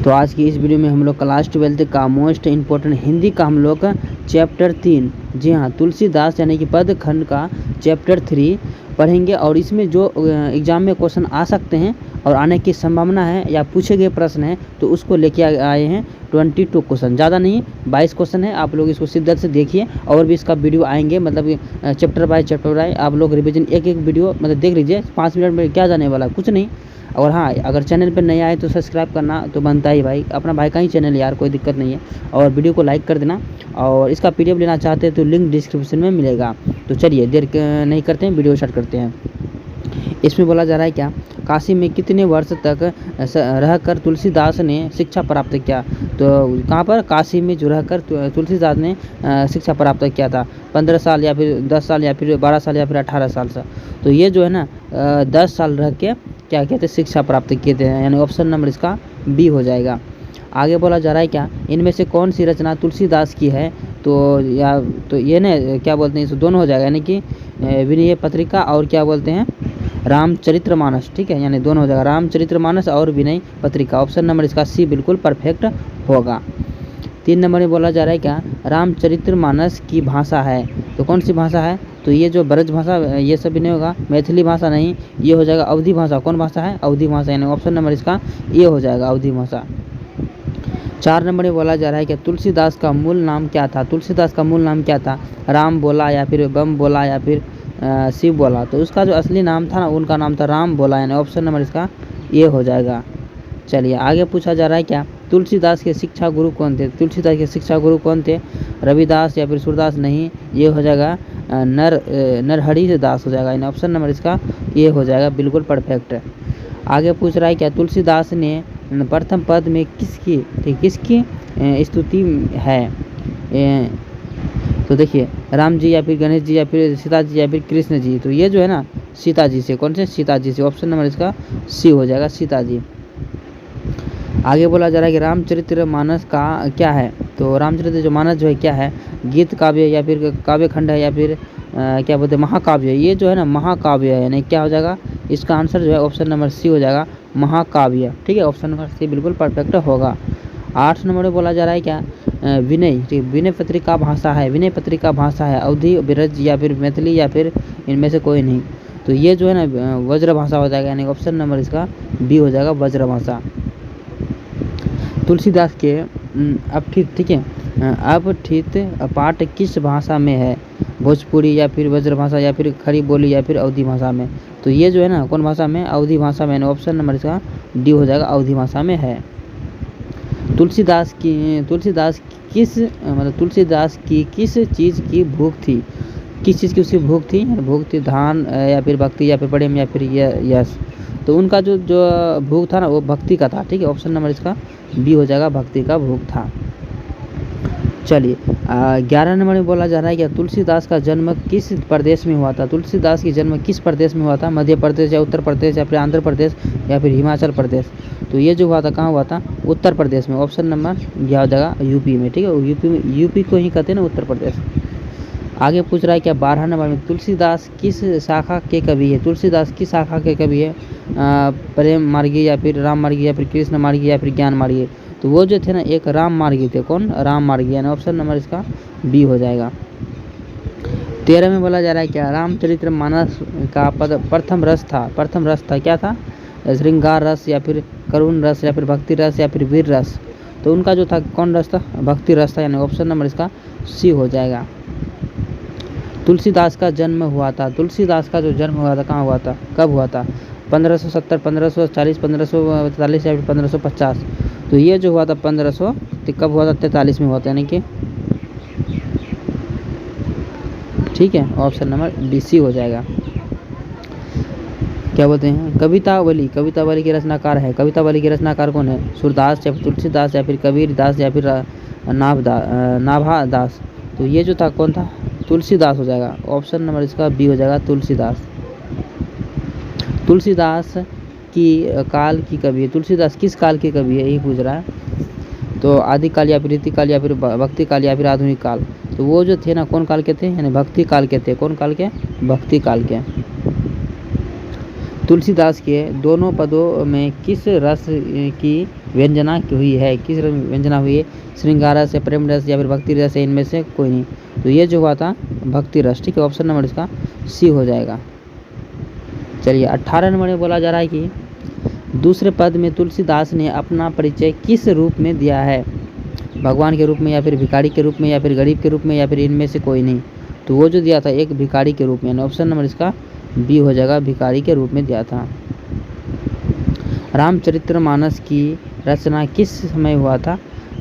तो आज की इस वीडियो में हम लोग क्लास 12 का मोस्ट इम्पोर्टेंट हिंदी का हम लोग चैप्टर 3, जी हाँ, तुलसीदास यानी कि पद खंड का चैप्टर 3 पढ़ेंगे। और इसमें जो एग्ज़ाम में क्वेश्चन आ सकते हैं और आने की संभावना है या पूछे गए प्रश्न हैं तो उसको लेके आए हैं 22 क्वेश्चन, ज़्यादा नहीं 22 क्वेश्चन है। आप लोग इसको शिद्दत से देखिए और भी इसका वीडियो आएंगे, मतलब चैप्टर बाय चैप्टर आप लोग रिवीजन एक वीडियो मतलब देख लीजिए। 5 मिनट में क्या जाने वाला, कुछ नहीं। और हाँ, अगर चैनल पर नए आए तो सब्सक्राइब करना तो बनता ही भाई, अपना भाई का ही चैनल यार, कोई दिक्कत नहीं है। और वीडियो को लाइक कर देना और इसका PDF लेना चाहते हैं तो लिंक डिस्क्रिप्शन में मिलेगा। तो चलिए देर नहीं करते हैं, वीडियो स्टार्ट करते हैं। इसमें बोला जा रहा है क्या, काशी में कितने वर्ष तक रहकर तुलसीदास ने शिक्षा प्राप्त किया। तो कहाँ पर, काशी में जो रहकर तुलसीदास ने शिक्षा प्राप्त किया था। 15 साल या फिर 10 साल या फिर 12 साल या फिर 18 साल से। तो ये जो है ना 10 साल रह के क्या कहते शिक्षा प्राप्त किए थे, यानी ऑप्शन नंबर इसका बी हो जाएगा। आगे बोला जा रहा है क्या, इनमें से कौन सी रचना तुलसीदास की है। तो ये ना क्या बोलते हैं, इस दोनों हो जाएगा, यानी कि विनय पत्रिका और क्या बोलते हैं रामचरितमानस। ठीक है, यानी दोनों हो जाएगा, रामचरितमानस और विनय पत्रिका। ऑप्शन नंबर इसका सी बिल्कुल परफेक्ट होगा। 3 नंबर में बोला जा रहा है क्या, रामचरितमानस की भाषा है। तो कौन सी भाषा है, तो ये जो ब्रज भाषा ये सब भी नहीं होगा, मैथिली भाषा नहीं, ये हो जाएगा अवधी भाषा। कौन भाषा है, अवधी भाषा, यानी ऑप्शन नंबर इसका ये हो जाएगा, अवधी भाषा। 4 नंबर में बोला जा रहा है कि तुलसीदास का मूल नाम क्या था। तुलसीदास का मूल नाम क्या था, राम बोला या फिर बम बोला या फिर शिव बोला। तो उसका जो असली नाम था ना, उनका नाम था राम बोला, यानी ऑप्शन नंबर इसका ये हो जाएगा। चलिए आगे पूछा जा रहा है क्या, तुलसीदास के शिक्षा गुरु कौन थे। तुलसीदास के शिक्षा गुरु कौन थे, रविदास या फिर सूरदास नहीं, ये हो जाएगा नरहरि दास हो जाएगा, यानी ऑप्शन नंबर इसका ये हो जाएगा, बिल्कुल परफेक्ट है। आगे पूछ रहा है क्या, तुलसीदास ने प्रथम पद में किसकी स्तुति है। तो देखिए राम जी या फिर गणेश जी या फिर सीता जी या फिर कृष्ण जी। तो ये जो है ना सीता जी से, कौन से, सीता जी से। ऑप्शन नंबर इसका सी हो जाएगा, सीता जी। आगे बोला जा रहा है कि रामचरितमानस का क्या है। तो रामचरित जो मानस जो है क्या है, गीत काव्य या फिर काव्य खंड है या फिर क्या बोलते हैं महाकाव्य। ये जो है ना महाकाव्य है, यानी क्या हो जाएगा, इसका आंसर जो है ऑप्शन नंबर सी हो जाएगा, महाकाव्य। ठीक है, ऑप्शन नंबर सी बिल्कुल परफेक्ट होगा। 8 नंबर में बोला जा रहा है क्या, विनय, ठीक, विनय पत्रिका भाषा है। विनय पत्रिका भाषा है अवधी, ब्रज या फिर मैथिली या फिर इनमें से कोई नहीं। तो ये जो है ना वज्र भाषा हो जाएगा, यानी ऑप्शन नंबर इसका बी हो जाएगा, वज्र भाषा। तुलसीदास के अपठित, ठीक है, अपठित पाठ किस भाषा में है, भोजपुरी या फिर वज्र भाषा या फिर खड़ी बोली या फिर अवधी भाषा में। तो ये जो है ना कौन भाषा में, अवधी भाषा में, ऑप्शन नंबर इसका डी हो जाएगा, अवधी भाषा में है। तुलसीदास की किस चीज़ की भूख थी। किस चीज़ की उसकी भूख थी, भूख थी धान या फिर भक्ति या फिर प्रेम या फिर यश। तो उनका जो भूख था ना वो भक्ति का था। ठीक है, ऑप्शन नंबर इसका बी हो जाएगा, भक्ति का भूख था। चलिए 11 नंबर में बोला जा रहा है कि तुलसीदास का जन्म किस प्रदेश में हुआ था। तुलसीदास की जन्म किस प्रदेश में हुआ था, मध्य प्रदेश या उत्तर प्रदेश या फिर आंध्र प्रदेश या फिर हिमाचल प्रदेश। तो ये जो हुआ था कहाँ हुआ था, उत्तर प्रदेश में। ऑप्शन नंबर यह हो जाएगा यूपी में। ठीक है, यूपी को ही कहते हैं ना उत्तर प्रदेश। आगे पूछ रहा है क्या, 12 नंबर में तुलसीदास किस शाखा के कवि है। तुलसीदास किस शाखा के कवि है, प्रेम मार्गी या फिर राम मार्गी या फिर कृष्ण मार्गी या फिर ज्ञान मार्गी। तो वो जो थे ना एक राम मार्गी थे। कौन, राम मार्गी, यानी ऑप्शन नंबर इसका बी हो जाएगा। 13 में बोला जा रहा है क्या, रामचरितमानस का प्रथम रस था क्या था, श्रृंगार रस या फिर करुण रस या फिर भक्ति रस या फिर वीर रस। तो उनका जो था कौन रस था, भक्ति रस था, यानी ऑप्शन नंबर इसका सी हो जाएगा। तुलसीदास का जन्म हुआ था। तुलसीदास का जो जन्म हुआ था कहाँ हुआ था, कब हुआ था, 1570, 1540, 1543 या फिर 1550। तो ये जो हुआ था 1500 कब हुआ था, 43 में हुआ था, यानी कि ठीक है, ऑप्शन नंबर बी सी हो जाएगा। क्या बोलते हैं, कवितावली के रचनाकार है। कवितावली के रचनाकार कौन है, सूरदास या फिर तुलसीदास या फिर कबीरदास या फिर नाभादास। तो ये जो था कौन था, तुलसीदास हो जाएगा, ऑप्शन नंबर इसका बी हो जाएगा, तुलसीदास। तुलसीदास की काल की कवि है। तुलसीदास किस काल के कवि है, यही पूछ रहा है। तो आदिकाल या फिर रीतिकाल या फिर भक्ति काल या फिर आधुनिक काल। तो वो जो थे ना कौन काल के थे, यानी भक्ति काल के थे। कौन काल के, भक्ति काल के। तुलसीदास के दोनों पदों में किस रस की व्यंजना हुई है, किस व्यंजना हुई है, श्रृंगार रस या प्रेम रस या फिर भक्ति रस, इनमें से कोई नहीं। तो ये जो हुआ था भक्ति रस, ठीक है, ऑप्शन नंबर इसका सी हो जाएगा। चलिए 18 नंबर में बोला जा रहा है कि दूसरे पद में तुलसीदास ने अपना परिचय किस रूप में दिया है, भगवान के रूप में या फिर भिखारी के रूप में या फिर गरीब के रूप में या फिर इनमें से कोई नहीं। तो वो जो दिया था एक भिखारी के रूप में, ऑप्शन नंबर इसका बी हो जाएगा, भिखारी के रूप में दिया था। रामचरितमानस की रचना किस समय हुआ था,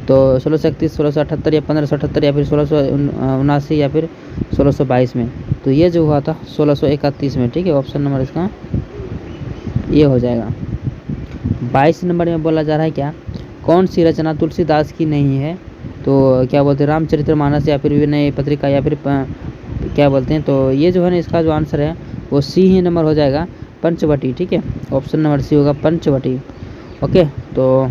तो 1631, 1678 या 1578 या फिर 1679 या फिर 1622 में। तो ये जो हुआ था 1631 में, ठीक है, ऑप्शन नंबर इसका ये हो जाएगा। 22 नंबर में बोला जा रहा है क्या, कौन सी रचना तुलसीदास की नहीं है, तो क्या बोलते हैं रामचरितमानस या फिर विनय पत्रिका या फिर क्या बोलते हैं, तो ये जो है ना इसका जो आंसर है वो सी ही नंबर हो जाएगा, पंचवटी, ठीक है, ऑप्शन नंबर सी होगा पंचवटी। ओके, तो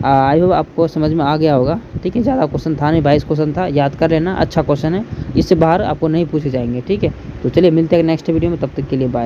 आई होप आपको समझ में आ गया होगा, ठीक है, ज़्यादा क्वेश्चन था नहीं, 22 क्वेश्चन था, याद कर लेना, अच्छा क्वेश्चन है, इससे बाहर आपको नहीं पूछे जाएंगे, ठीक है। तो चलिए मिलते हैं नेक्स्ट वीडियो में, तब तक के लिए बाय।